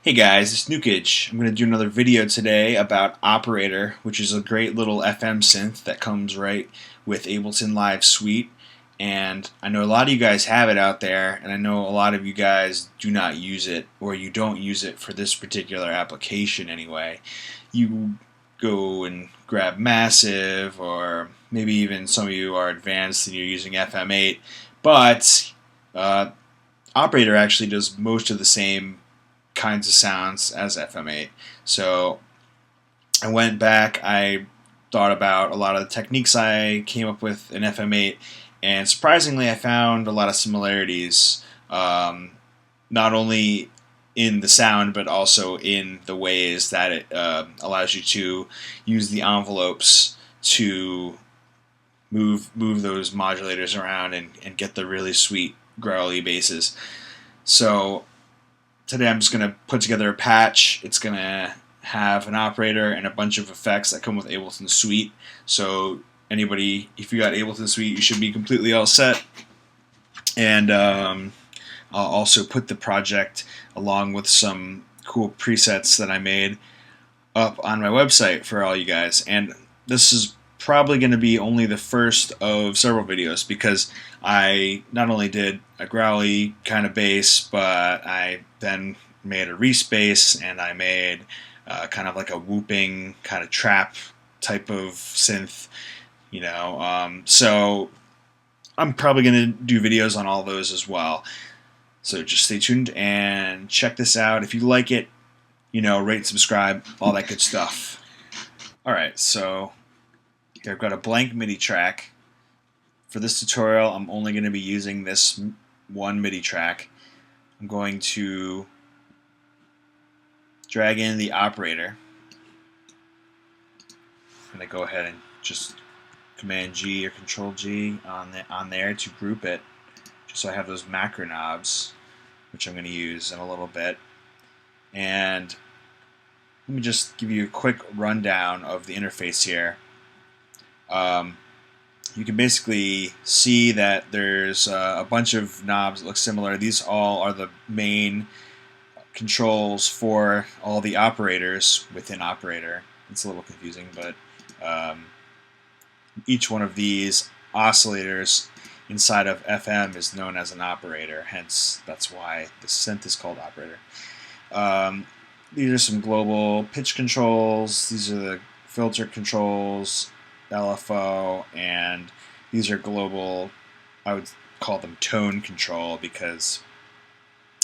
Hey guys, it's Nukage. I'm going to do another video today about Operator, which is a great little FM synth that comes right with Ableton Live Suite. And I know a lot of you guys have it out there, and I know a lot of you guys do not use it, or you don't use it for this particular application anyway. You go and grab Massive, or maybe even some of you are advanced and you're using FM8, but Operator actually does most of the same kinds of sounds as FM8. So I went back, I thought about a lot of the techniques I came up with in FM8, and surprisingly I found a lot of similarities, not only in the sound but also in the ways that it allows you to use the envelopes to move those modulators around and get the really sweet growly basses. So today I'm just going to put together a patch. It's going to have an operator and a bunch of effects that come with Ableton Suite. So anybody, if you got Ableton Suite, you should be completely all set. And I'll also put the project along with some cool presets that I made up on my website for all you guys. And this is probably going to be only the first of several videos, because I not only did a growly kind of bass, but I then made a Reese bass, and I made kind of like a whooping kind of trap type of synth, so I'm probably going to do videos on all those as well. So just stay tuned and check this out. If you like it, rate, subscribe, all that good stuff. Alright, so here I've got a blank MIDI track. For this tutorial, I'm only going to be using this one MIDI track. I'm going to drag in the operator. I'm going to go ahead and just Command G or Control G on there to group it, just so I have those macro knobs, which I'm going to use in a little bit. And let me just give you a quick rundown of the interface here. You can basically see that there's a bunch of knobs that look similar. These all are the main controls for all the operators within Operator. It's a little confusing, but each one of these oscillators inside of FM is known as an operator, hence that's why the synth is called Operator. These are some global pitch controls. These are the filter controls, LFO, and these are global, I would call them tone control, because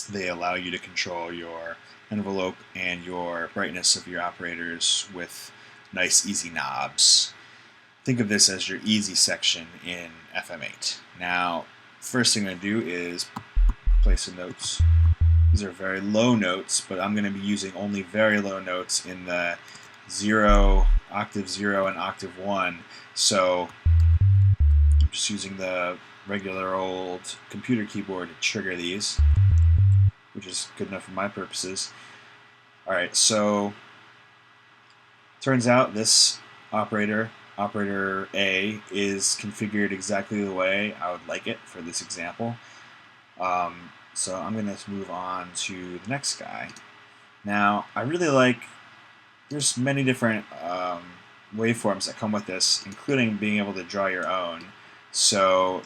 they allow you to control your envelope and your brightness of your operators with nice easy knobs. Think of this as your easy section in FM8. Now, first thing I'm going to do is play some notes. These are very low notes, but I'm going to be using only very low notes in the octave 0 and octave 1. So I'm just using the regular old computer keyboard to trigger these, which is good enough for my purposes. Alright, so turns out this operator A, is configured exactly the way I would like it for this example. So I'm going to move on to the next guy. Now, I really like, there's many different waveforms that come with this, including being able to draw your own. So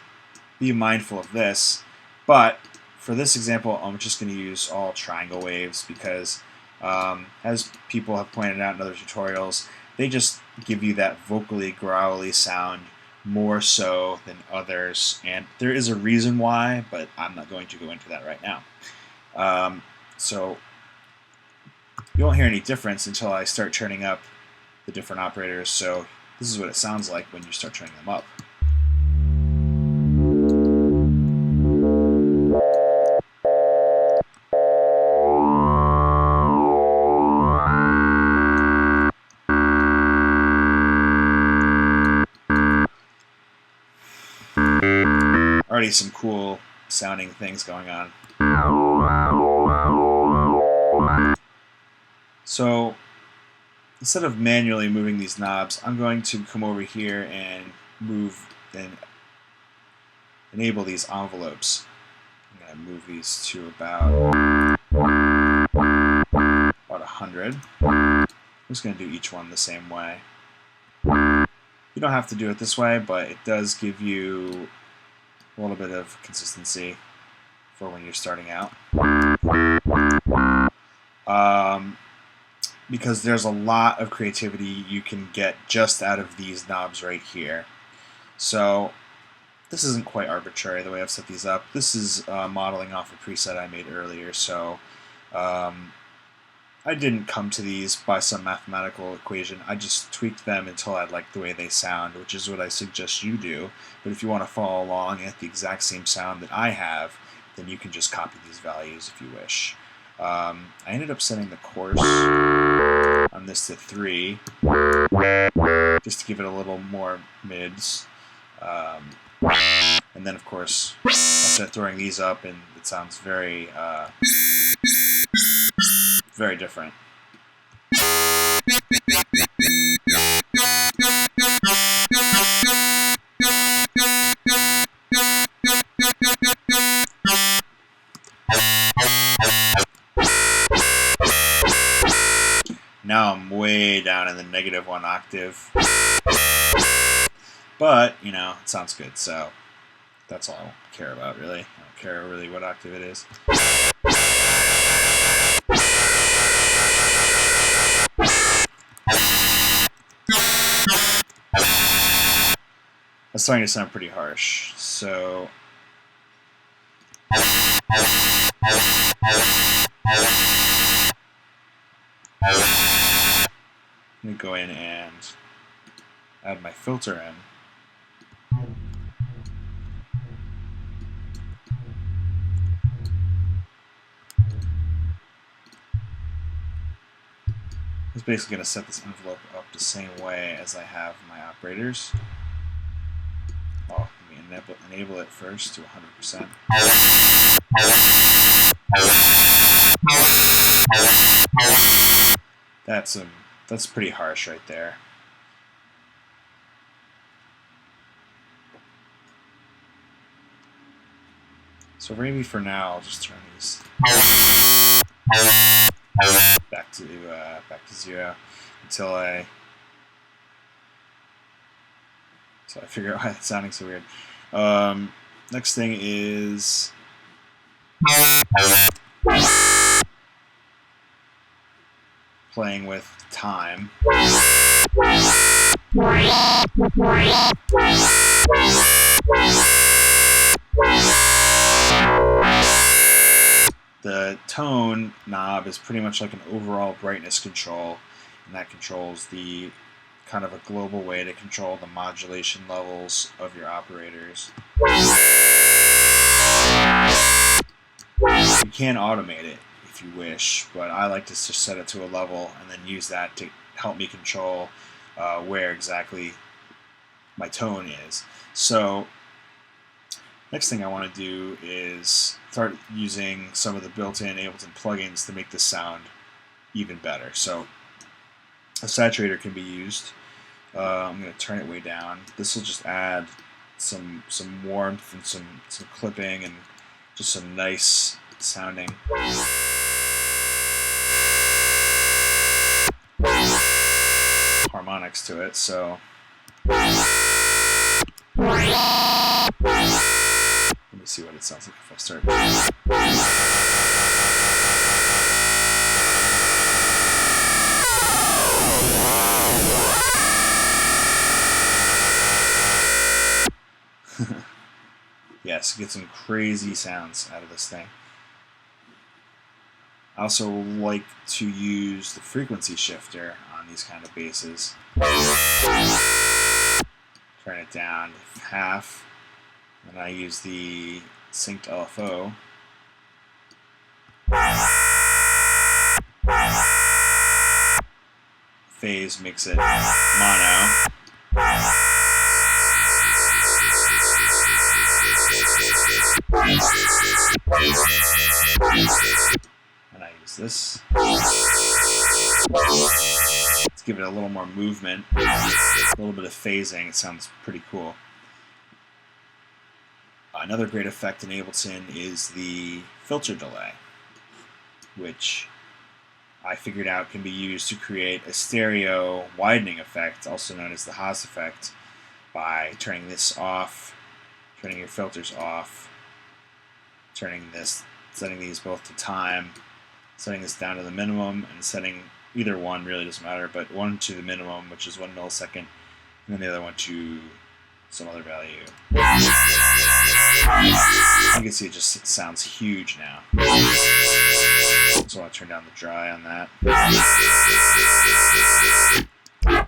be mindful of this. But for this example, I'm just going to use all triangle waves, because as people have pointed out in other tutorials, they just give you that vocally growly sound more so than others, and there is a reason why, but I'm not going to go into that right now. So you won't hear any difference until I start turning up the different operators. So this is what it sounds like when you start turning them up. Already some cool sounding things going on. So instead of manually moving these knobs, I'm going to come over here and move and enable these envelopes. I'm going to move these to about 100. I'm just going to do each one the same way. You don't have to do it this way, but it does give you a little bit of consistency for when you're starting out. Because there's a lot of creativity you can get just out of these knobs right here. So this isn't quite arbitrary the way I've set these up. This is modeling off a preset I made earlier, so I didn't come to these by some mathematical equation. I just tweaked them until I liked the way they sound, which is what I suggest you do. But if you want to follow along at the exact same sound that I have, then you can just copy these values if you wish. I ended up setting the coarse on this to 3, just to give it a little more mids. And then, of course, I start throwing these up, and it sounds very, very different. Now I'm way down in the -1 octave. But, you know, it sounds good, so that's all I care about, really. I don't care really what octave it is. That's starting to sound pretty harsh, so let me go in and add my filter in. I'm basically going to set this envelope up the same way as I have my operators. Oh, let me enable it first to 100%. That's pretty harsh right there. So maybe for now, I'll just turn these back to 0 until I figure out why it's sounding so weird. Next thing is playing with time. The tone knob is pretty much like an overall brightness control, and that controls the kind of a global way to control the modulation levels of your operators. You can automate it if you wish, but I like to just set it to a level and then use that to help me control where exactly my tone is. So next thing I want to do is start using some of the built-in Ableton plugins to make this sound even better. So a saturator can be used. I'm going to turn it way down. This will just add some warmth and some clipping and just some nice sounding. Harmonics to it. So let me see what it sounds like if I start. Yes, get some crazy sounds out of this thing. I also like to use the frequency shifter on these kind of basses. Turn it down to half, and I use the synced LFO. Phase makes it mono. And I use this. Let's give it a little more movement, a little bit of phasing. It sounds pretty cool. Another great effect in Ableton is the filter delay, which I figured out can be used to create a stereo widening effect, also known as the Haas effect, by turning this off, turning your filters off, setting these both to time, setting this down to the minimum, and setting either one, really doesn't matter, but one to the minimum, which is 1 millisecond, and then the other one to some other value. You can see it just sounds huge now. So I want to turn down the dry on that. I'm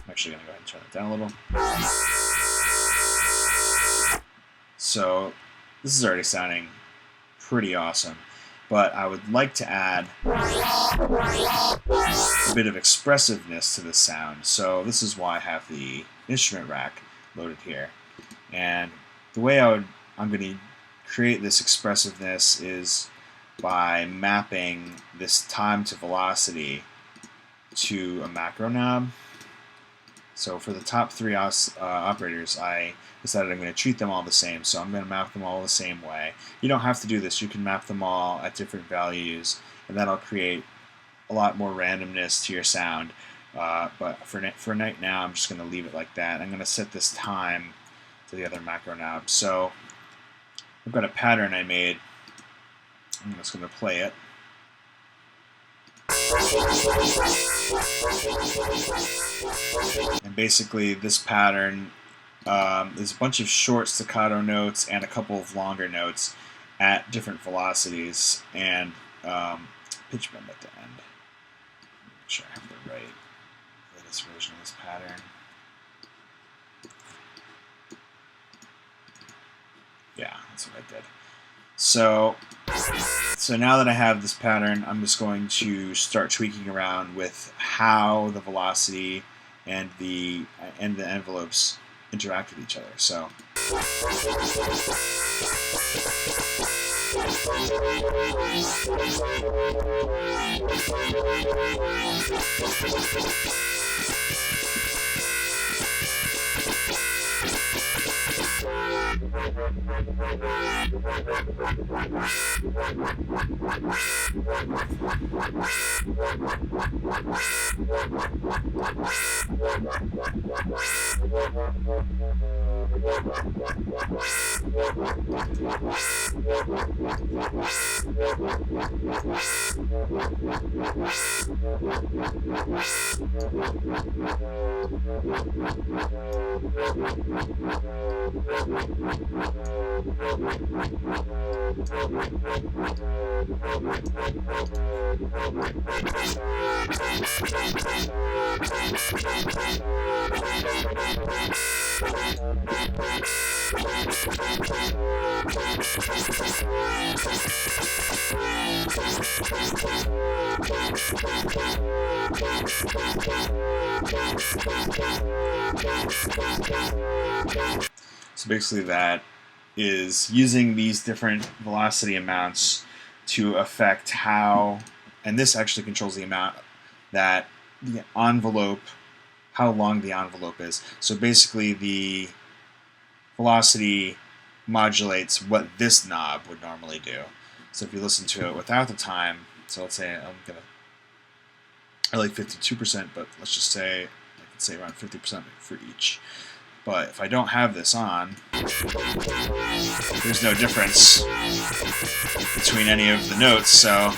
actually going to go ahead and turn it down a little. So this is already sounding pretty awesome, but I would like to add a bit of expressiveness to the sound. So this is why I have the instrument rack loaded here. And the way I'm going to create this expressiveness is by mapping this time to velocity to a macro knob. So for the top 3 operators, I decided I'm going to treat them all the same, so I'm going to map them all the same way. You don't have to do this. You can map them all at different values, and that'll create a lot more randomness to your sound. But for right now, I'm just going to leave it like that. I'm going to set this time to the other macro knob. So I've got a pattern I made. I'm just going to play it. And basically this pattern is a bunch of short staccato notes and a couple of longer notes at different velocities and pitch bend at the end. Make sure I have the latest version of this pattern. Yeah, that's what I did. So now that I have this pattern, I'm just going to start tweaking around with how the velocity and the envelopes interact with each other. So basically that is using these different velocity amounts to affect how, and this actually controls the amount that the envelope, how long the envelope is. So basically the velocity modulates what this knob would normally do. So if you listen to it without the time, so let's say I like 52%, but let's just say I could say around 50% for each. But if I don't have this on, there's no difference between any of the notes, so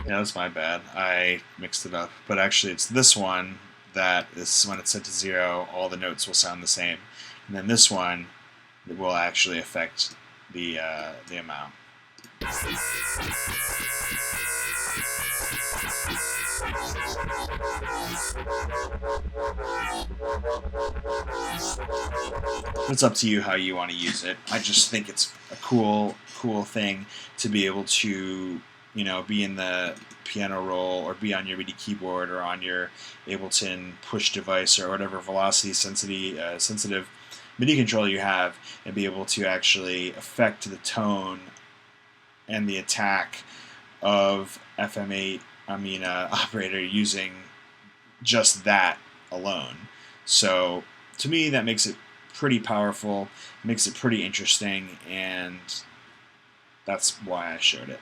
yeah, that's my bad. I mixed it up. But actually it's this one that is, when it's set to 0, all the notes will sound the same. And then this one will actually affect the amount. It's up to you how you want to use it. I just think it's a cool thing to be able to be in the piano roll or be on your MIDI keyboard or on your Ableton push device or whatever velocity sensitive MIDI controller you have, and be able to actually affect the tone and the attack of FM8 operator using just that alone. So to me, that makes it pretty powerful, makes it pretty interesting, and that's why I showed it.